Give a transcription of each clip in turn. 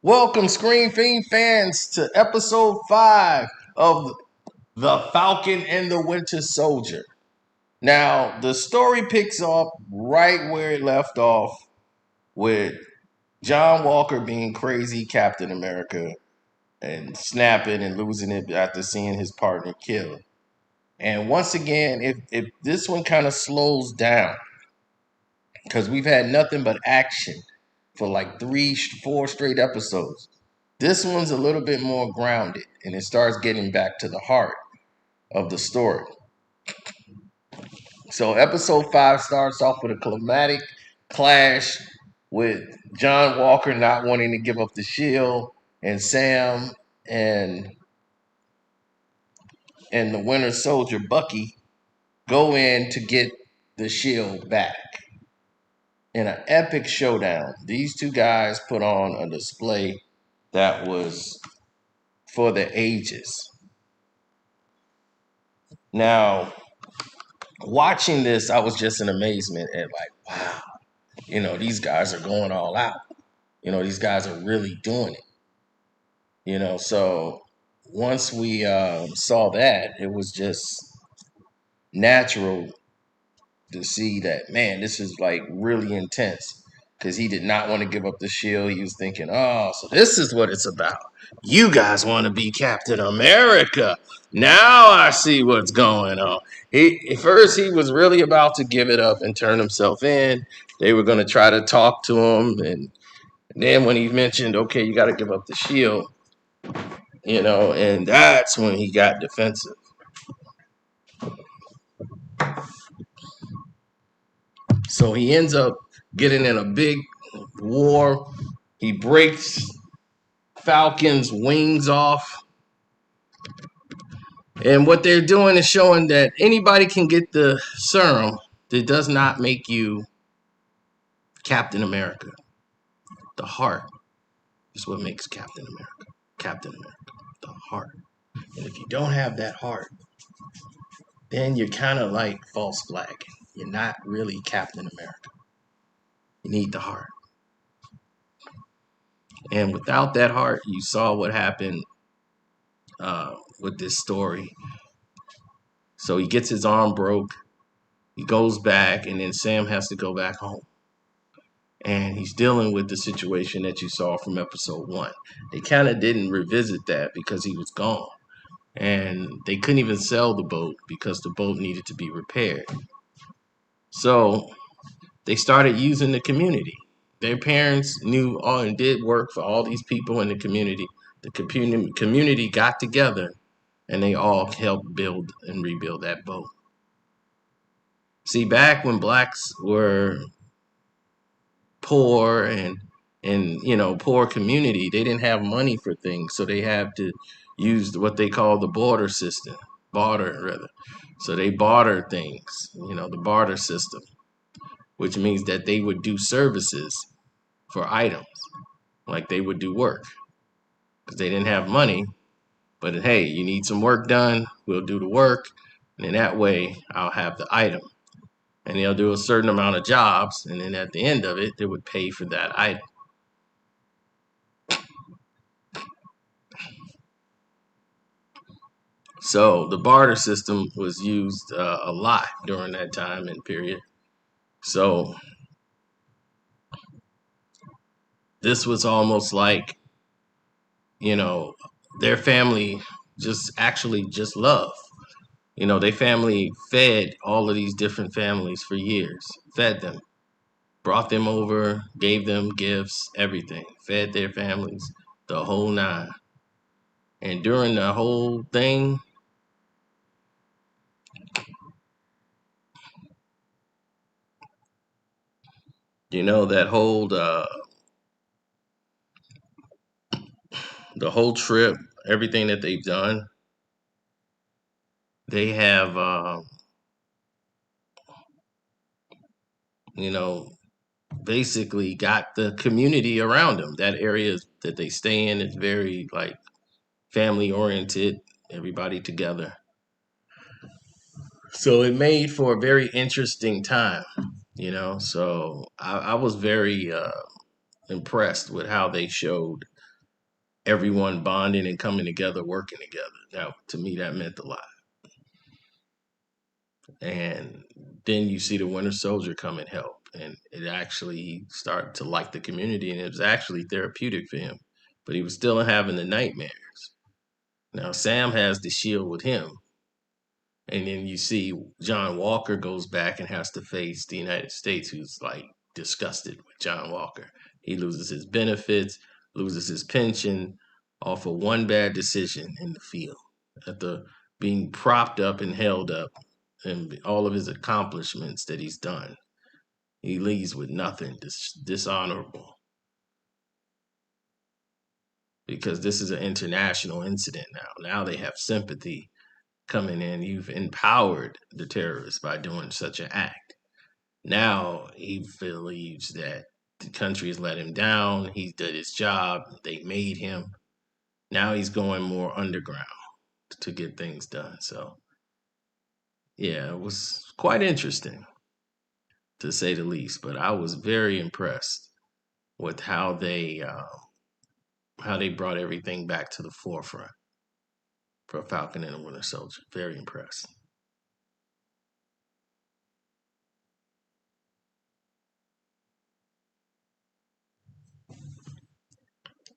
Welcome, Screen Fiend fans, to episode 5 of The Falcon and the Winter Soldier. Now, the story picks up right where it left off with John Walker being crazy Captain America and snapping and losing it after seeing his partner killed. And once again, if this one kind of slows down, because we've had nothing but action for like 4 straight episodes. This one's a little bit more grounded and it starts getting back to the heart of the story. So, episode 5 starts off with a climatic clash with John Walker not wanting to give up the shield, and Sam and the Winter Soldier Bucky go in to get the shield back. In an epic showdown, these two guys put on a display that was for the ages. Now, watching this, I was just in amazement at like, wow, these guys are going all out. These guys are really doing it. So once we saw that, it was just natural to see that, man, this is like really intense because he did not want to give up the shield. He was thinking, oh, so this is what it's about. You guys want to be Captain America. Now I see what's going on. At first, he was really about to give it up and turn himself in. They were going to try to talk to him. And then when he mentioned, okay, you got to give up the shield, and that's when he got defensive. So he ends up getting in a big war. He breaks Falcon's wings off. And what they're doing is showing that anybody can get the serum that does not make you Captain America. The heart is what makes Captain America. Captain America. The heart. And if you don't have that heart, then you're kind of like false flagging. You're not really Captain America. You need the heart. And without that heart, you saw what happened with this story. So he gets his arm broke. He goes back, and then Sam has to go back home. And he's dealing with the situation that you saw from episode 1. They kind of didn't revisit that because he was gone. And they couldn't even sell the boat because the boat needed to be repaired. So they started using the community. Their parents knew all and did work for all these people in the community. The community got together and they all helped build and rebuild that boat. See, back when blacks were poor and poor community, they didn't have money for things, so they had to use what they call the barter system. So they barter things, the barter system, which means that they would do services for items, like they would do work because they didn't have money. But hey, you need some work done, we'll do the work, and in that way I'll have the item. And they'll do a certain amount of jobs, and then at the end of it, they would pay for that item. So the barter system was used a lot during that time and period. So this was almost like, their family just love. Their family fed all of these different families for years, fed them, brought them over, gave them gifts, everything, fed their families, the whole nine. And during the whole thing, that whole the whole trip, everything that they've done, they have basically got the community around them. That area that they stay in is very like family oriented, everybody together. So it made for a very interesting time, So I was very impressed with how they showed everyone bonding and coming together, working together. Now, to me, that meant a lot. And then you see the Winter Soldier come and help, and it actually started to like the community, and it was actually therapeutic for him. But he was still having the nightmares. Now Sam has the shield with him, and then you see John Walker goes back and has to face the United States, who's like disgusted with John Walker. He loses his benefits, loses his pension, off of one bad decision in the field. After being propped up and held up, and all of his accomplishments that he's done, he leaves with nothing, dishonorable. Because this is an international incident now. Now they have sympathy coming in. You've empowered the terrorists by doing such an act. Now he believes that the country has let him down. He did his job. They made him. Now he's going more underground to get things done. So, yeah, it was quite interesting to say the least. But I was very impressed with how they brought everything back to the forefront for Falcon and the Winter Soldier. Very impressed.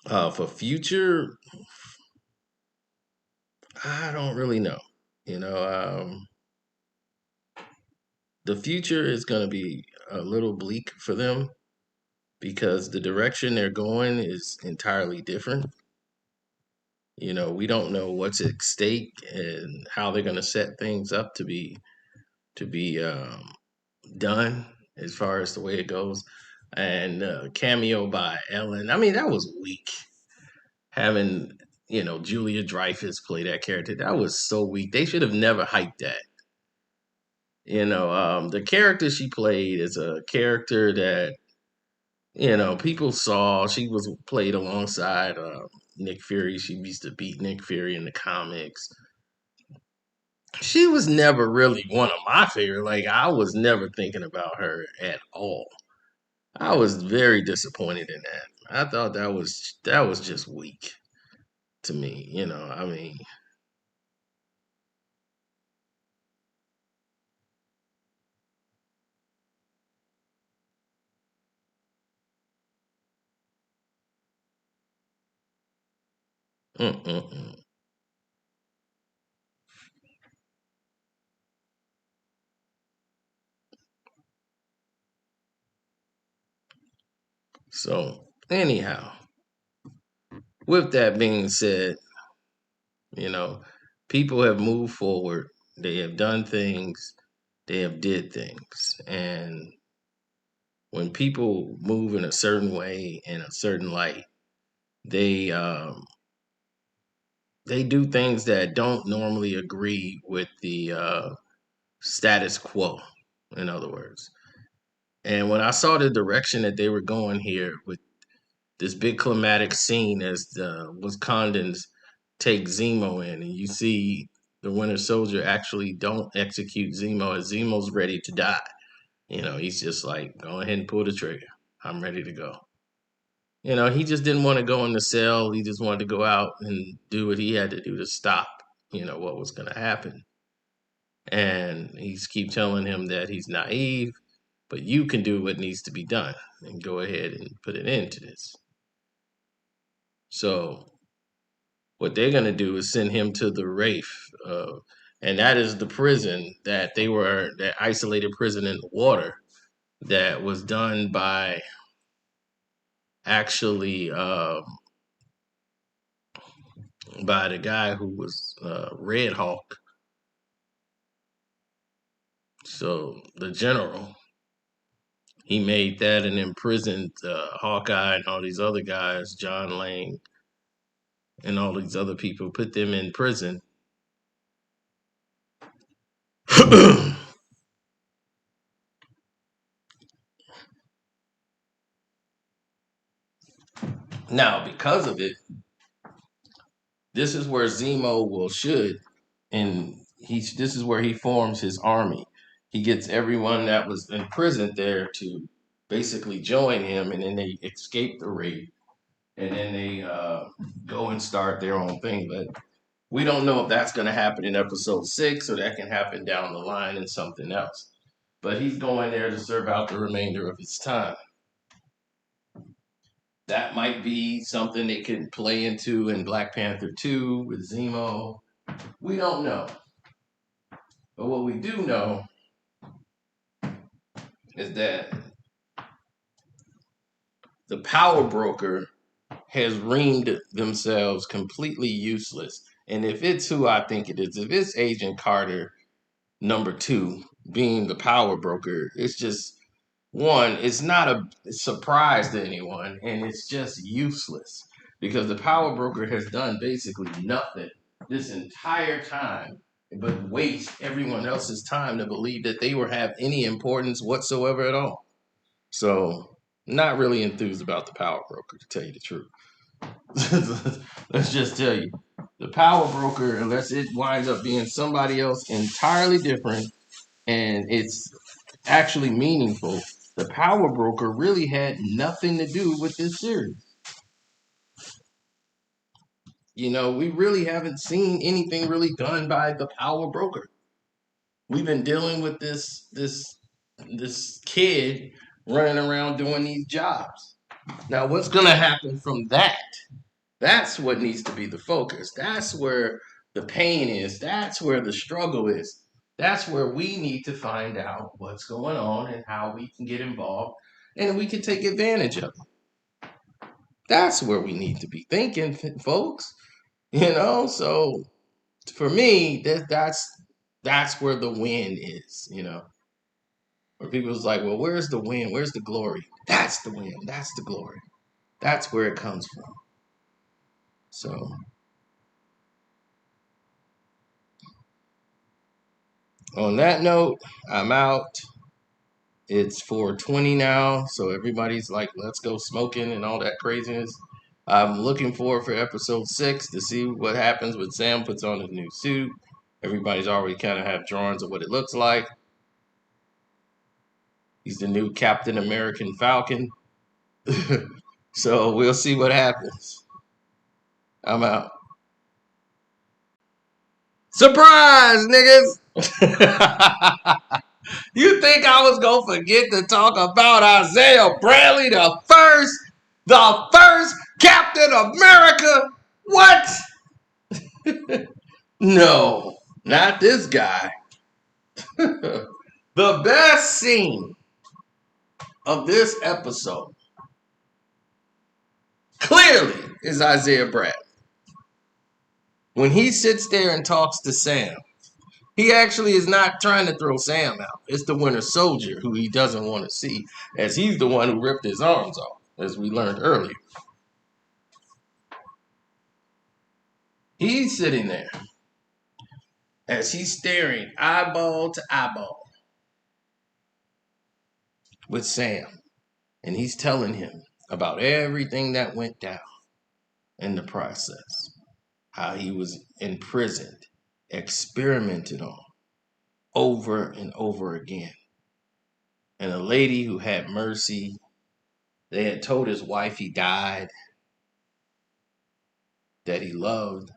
For future, I don't really know. You know, the future is going to be a little bleak for them because the direction they're going is entirely different. You know, we don't know what's at stake and how they're going to set things up to be done as far as the way it goes. And cameo by Ellen. I mean, that was weak. Having Julia Dreyfus play that character, that was so weak. They should have never hyped that. The character she played is a character that people saw. She was played alongside Nick Fury. She used to beat Nick Fury in the comics. She was never really one of my favorite. Like, I was never thinking about her at all. I was very disappointed in that. I thought that was just weak to me. I mean, mm-mm-mm. So anyhow, with that being said, you know, people have moved forward. They have done things. They have did things, and when people move in a certain way in a certain light, they they do things that don't normally agree with the status quo. In other words, and when I saw the direction that they were going here with this big climatic scene as the Wakandans take Zemo in, and you see the Winter Soldier actually don't execute Zemo as Zemo's ready to die. He's just like, go ahead and pull the trigger. I'm ready to go. He just didn't want to go in the cell. He just wanted to go out and do what he had to do to stop, what was going to happen. And he's keep telling him that he's naive, but you can do what needs to be done and go ahead and put an end to this. So what they're going to do is send him to the Wraith, and that is the prison that isolated prison in the water that was done by actually by the guy who was Red Hawk. So the general, he made that and imprisoned Hawkeye and all these other guys, John Lang and all these other people, put them in prison. Now, because of it, this is where Zemo will should, and this is where he forms his army. He gets everyone that was imprisoned there to basically join him, and then they escape the raid. and then they go and start their own thing. But we don't know if that's going to happen in episode 6 or that can happen down the line in something else. But he's going there to serve out the remainder of his time. That might be something they could play into in Black Panther 2 with Zemo. We don't know. But what we do know is that the power broker has reamed themselves completely useless. And if it's who I think it is, if it's Agent Carter #2 being the power broker, it's just one, it's not a surprise to anyone, and it's just useless because the power broker has done basically nothing this entire time but waste everyone else's time to believe that they will have any importance whatsoever at all. So, not really enthused about the power broker, to tell you the truth. Let's just tell you, the power broker, unless it winds up being somebody else entirely different and it's actually meaningful, the power broker really had nothing to do with this series. You know, we really haven't seen anything really done by the power broker. We've been dealing with this kid running around doing these jobs. Now, what's going to happen from that? That's what needs to be the focus. That's where the pain is. That's where the struggle is. That's where we need to find out what's going on and how we can get involved and we can take advantage of it. That's where we need to be thinking, folks. You know, so for me, that's where the win is, you know. Where people's like, well, where's the win? Where's the glory? That's the win. That's the glory. That's where it comes from. So on that note, I'm out. It's 4:20 now, so everybody's like, let's go smoking and all that craziness. I'm looking forward for episode 6 to see what happens when Sam puts on his new suit. Everybody's already kind of have drawings of what it looks like. He's the new Captain American Falcon. So we'll see what happens. I'm out. Surprise, niggas! You think I was gonna forget to talk about Isaiah Bradley, the first Captain America? What? No, not this guy. The best scene of this episode clearly is Isaiah Bradley. When he sits there and talks to Sam, he actually is not trying to throw Sam out. It's the Winter Soldier who he doesn't want to see, as he's the one who ripped his arms off, as we learned earlier. He's sitting there as he's staring eyeball to eyeball with Sam, and he's telling him about everything that went down in the process, how he was imprisoned, experimented on over and over again. And a lady who had mercy, they had told his wife he died, that he loved.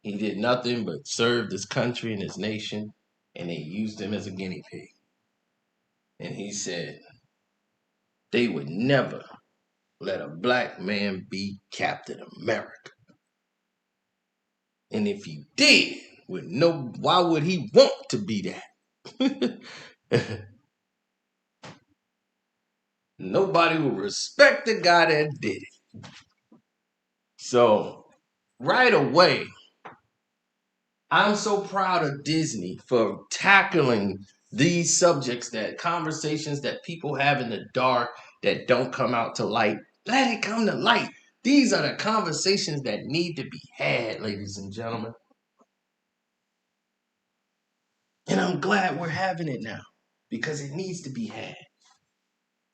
He did nothing but serve his country and his nation, and they used him as a guinea pig. And he said they would never let a black man be Captain America. And if he did, why would he want to be that? Nobody will respect the guy that did it. So, right away, I'm so proud of Disney for tackling these subjects, that conversations that people have in the dark that don't come out to light. Let it come to light. These are the conversations that need to be had, ladies and gentlemen. And I'm glad we're having it now because it needs to be had,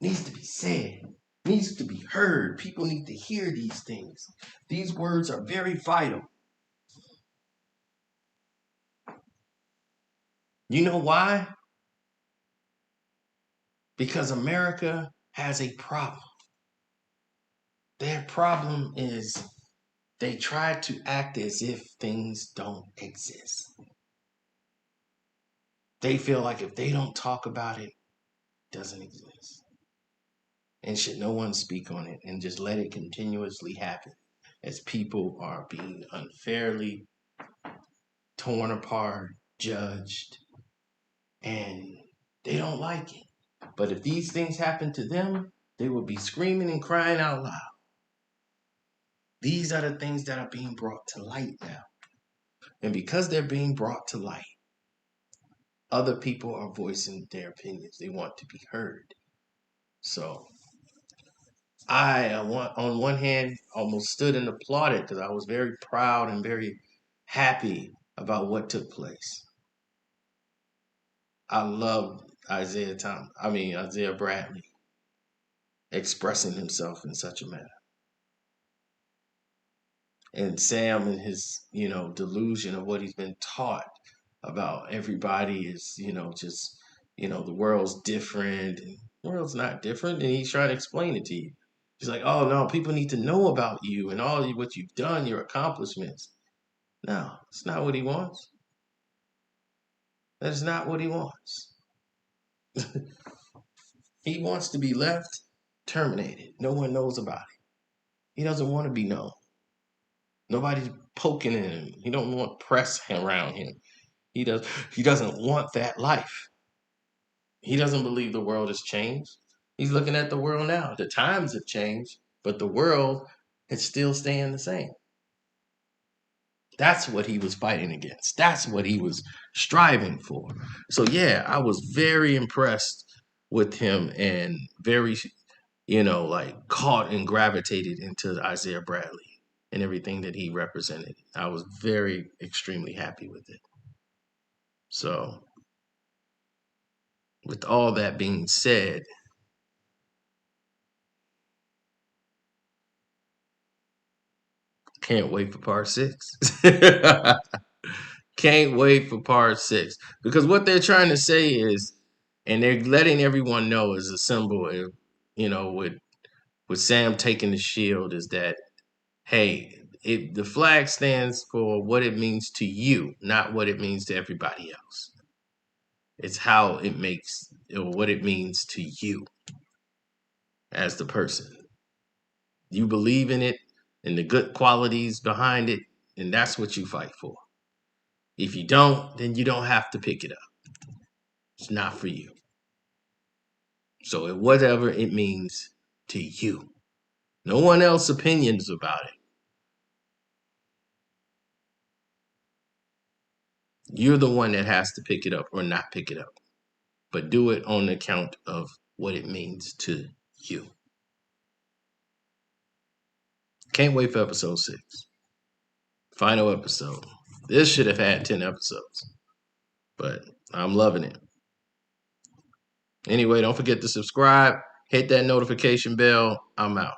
needs to be said, needs to be heard. People need to hear these things. These words are very vital. You know why? Because America has a problem. Their problem is they try to act as if things don't exist. They feel like if they don't talk about it, it doesn't exist. And should no one speak on it and just let it continuously happen as people are being unfairly torn apart, judged, and they don't like it. But if these things happen to them, they will be screaming and crying out loud. These are the things that are being brought to light now. And because they're being brought to light, other people are voicing their opinions. They want to be heard. So I, on one hand, almost stood and applauded because I was very proud and very happy about what took place. I loved Isaiah Bradley expressing himself in such a manner. And Sam and his, delusion of what he's been taught about everybody is, just, the world's different and the world's not different. And he's trying to explain it to you. He's like, oh no, people need to know about you and all what you've done, your accomplishments. No, it's not what he wants. That is not what he wants. He wants to be left terminated. No one knows about it. He doesn't want to be known. Nobody's poking at him. He don't want press around him. He doesn't want that life. He doesn't believe the world has changed. He's looking at the world now. The times have changed, but the world is still staying the same. That's what he was fighting against. That's what he was striving for. So yeah, I was very impressed with him and very, like caught and gravitated into Isaiah Bradley and everything that he represented. I was very extremely happy with it. So with all that being said, can't wait for part 6. Can't wait for part 6 because what they're trying to say is, and they're letting everyone know as a symbol, with Sam taking the shield, is that hey, the flag stands for what it means to you, not what it means to everybody else. It's how it makes, or what it means to you as the person. You believe in it and the good qualities behind it, and that's what you fight for. If you don't, then you don't have to pick it up. It's not for you. So whatever it means to you. No one else's opinions about it. You're the one that has to pick it up or not pick it up. But do it on account of what it means to you. Can't wait for episode 6. Final episode. This should have had 10 episodes. But I'm loving it. Anyway, don't forget to subscribe. Hit that notification bell. I'm out.